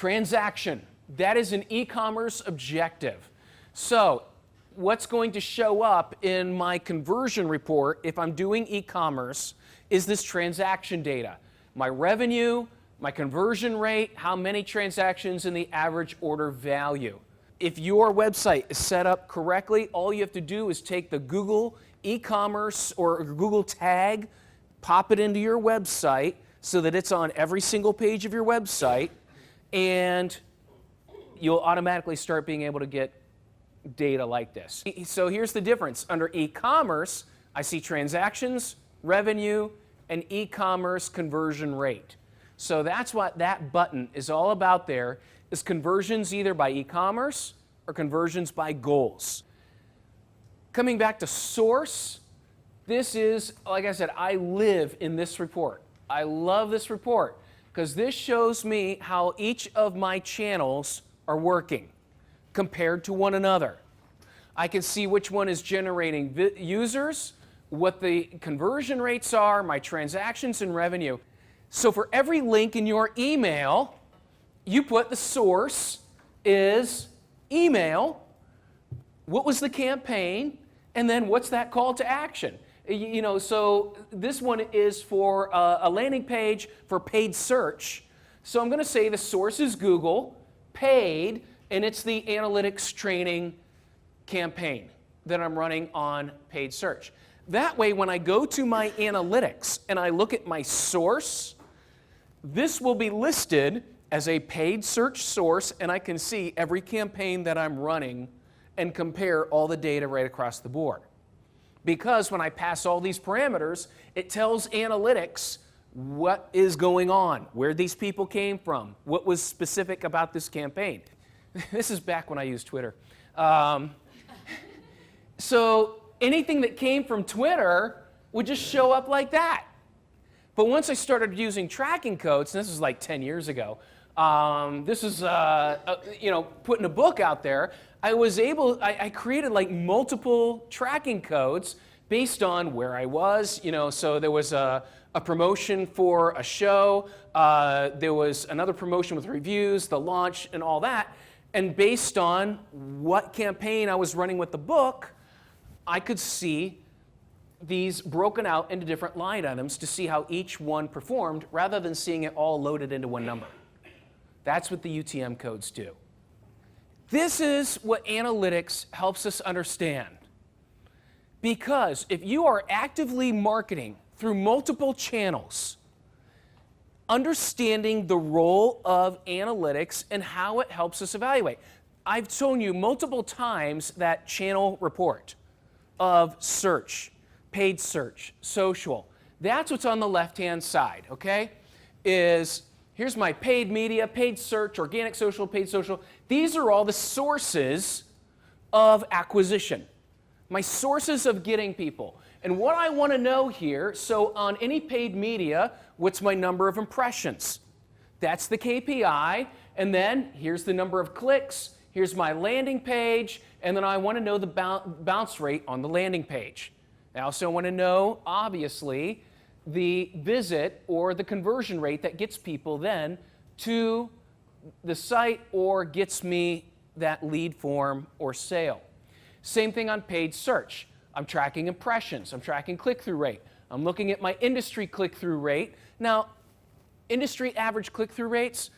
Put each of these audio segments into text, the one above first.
Transaction. That is an e-commerce objective. So what's going to show up in my conversion report if I'm doing e-commerce is this transaction data. My revenue, my conversion rate, how many transactions, and the average order value. If your website is set up correctly, all you have to do is take the Google e-commerce or Google tag, pop it into your website so that it's on every single page of your website, and you'll automatically start being able to get data like this. So here's the difference. Under e-commerce, I see transactions, revenue, and e-commerce conversion rate. So that's what that button is all about there, is conversions either by e-commerce or conversions by goals. Coming back to source, this is, like I said, I live in this report. I love this report because this shows me how each of my channels are working compared to one another. I can see which one is generating users, what the conversion rates are, my transactions and revenue. So for every link in your email, you put the source is email, what was the campaign, and then what's that call to action. You know, so this one is for a landing page for paid search. So I'm going to say the source is Google, paid, and it's the analytics training campaign that I'm running on paid search. That way, when I go to my analytics and I look at my source, this will be listed as a paid search source, and I can see every campaign that I'm running and compare all the data right across the board. Because when I pass all these parameters, it tells analytics what is going on, where these people came from, what was specific about this campaign. This is back when I used Twitter. So anything that came from Twitter would just show up like that. But once I started using tracking codes, and this was like 10 years ago, this is putting a book out there, I created like multiple tracking codes based on where I was. So there was a promotion for a show, there was another promotion with reviews, the launch, and all that. And based on what campaign I was running with the book, I could see these broken out into different line items to see how each one performed rather than seeing it all loaded into one number. That's what the UTM codes do. This is what analytics helps us understand. Because if you are actively marketing through multiple channels, understanding the role of analytics and how it helps us evaluate. I've shown you multiple times that channel report of search, paid search, social. That's what's on the left-hand side, okay? Here's my paid media, paid search, organic social, paid social. These are all the sources of acquisition, my sources of getting people. And what I want to know here, so on any paid media, what's my number of impressions? That's the KPI. And then here's the number of clicks. Here's my landing page. And then I want to know the bounce rate on the landing page. I also want to know, obviously, the visit or the conversion rate that gets people then to the site or gets me that lead form or sale. Same thing on paid search. I'm tracking impressions. I'm tracking click-through rate. I'm looking at my industry click-through rate. Now, industry average click-through rates,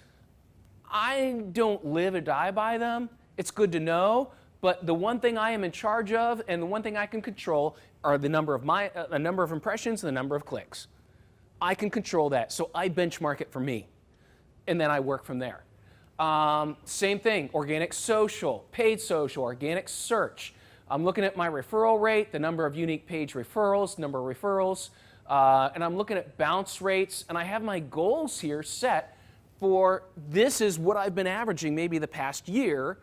I don't live or die by them. It's good to know. But the one thing I am in charge of and the one thing I can control are the number of impressions and the number of clicks. I can control that, so I benchmark it for me, and then I work from there. Same thing, organic social, paid social, organic search. I'm looking at my referral rate, the number of unique page referrals, number of referrals, and I'm looking at bounce rates, and I have my goals here set for this is what I've been averaging maybe the past year.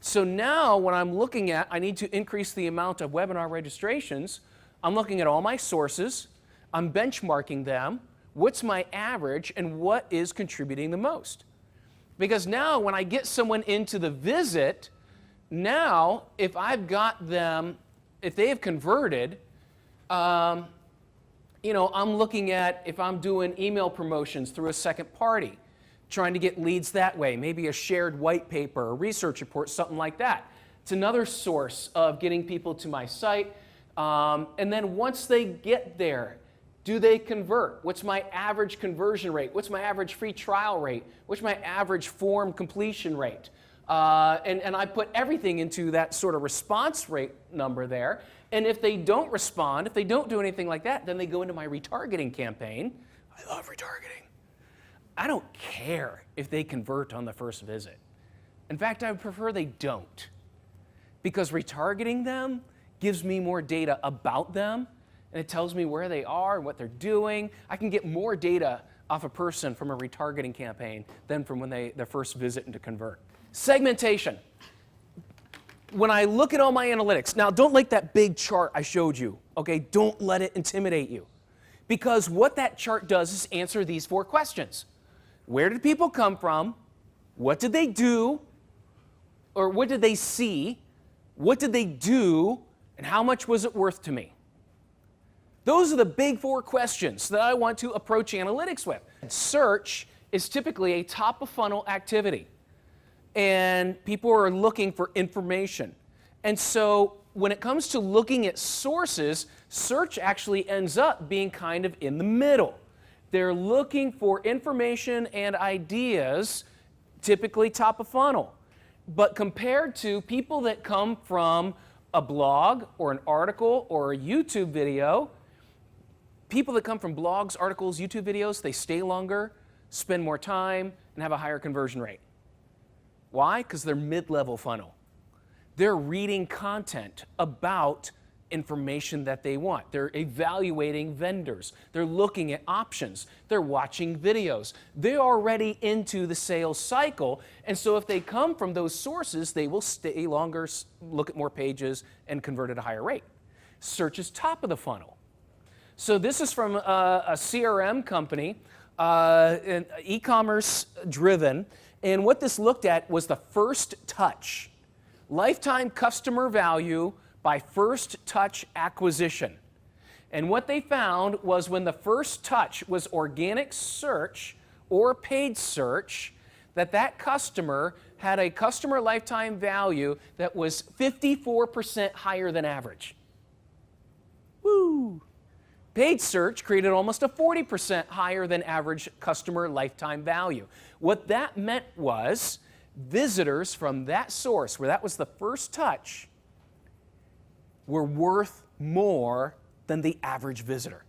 So now when I'm looking at, I need to increase the amount of webinar registrations, I'm looking at all my sources, I'm benchmarking them, what's my average, and what is contributing the most. Because now when I get someone into the visit, now if I've got them, if they have converted, I'm looking at if I'm doing email promotions through a second party. trying to get leads that way, maybe a shared white paper, a research report, something like that. It's another source of getting people to my site. And then once they get there, do they convert? What's my average conversion rate? What's my average free trial rate? What's my average form completion rate? And I put everything into that sort of response rate number there. And if they don't respond, if they don't do anything like that, then they go into my retargeting campaign. I love retargeting. I don't care if they convert on the first visit. In fact, I would prefer they don't. Because retargeting them gives me more data about them, and it tells me where they are and what they're doing. I can get more data off a person from a retargeting campaign than from when their first visit and to convert. Segmentation. When I look at all my analytics, now don't like that big chart I showed you, okay? Don't let it intimidate you. Because what that chart does is answer these 4 questions. Where did people come from? What did they do? Or what did they see? What did they do? And how much was it worth to me? Those are the big 4 questions that I want to approach analytics with. Search is typically a top-of-funnel activity, and people are looking for information. And so when it comes to looking at sources, search actually ends up being kind of in the middle. They're looking for information and ideas, typically top-of-funnel. But compared to people that come from a blog or an article or a YouTube video, people that come from blogs, articles, YouTube videos, they stay longer, spend more time, and have a higher conversion rate. Why? Because they're mid-level funnel. They're reading content about information that they want. They're evaluating vendors. They're looking at options. They're watching videos. They're already into the sales cycle, and so if they come from those sources, they will stay longer, look at more pages, and convert at a higher rate. Search is top of the funnel. So this is from a CRM company, e-commerce driven, and what this looked at was the first touch, lifetime customer value by first touch acquisition. And what they found was when the first touch was organic search or paid search, that customer had a customer lifetime value that was 54% higher than average. Woo! Paid search created almost a 40% higher than average customer lifetime value. What that meant was visitors from that source, where that was the first touch, were worth more than the average visitor.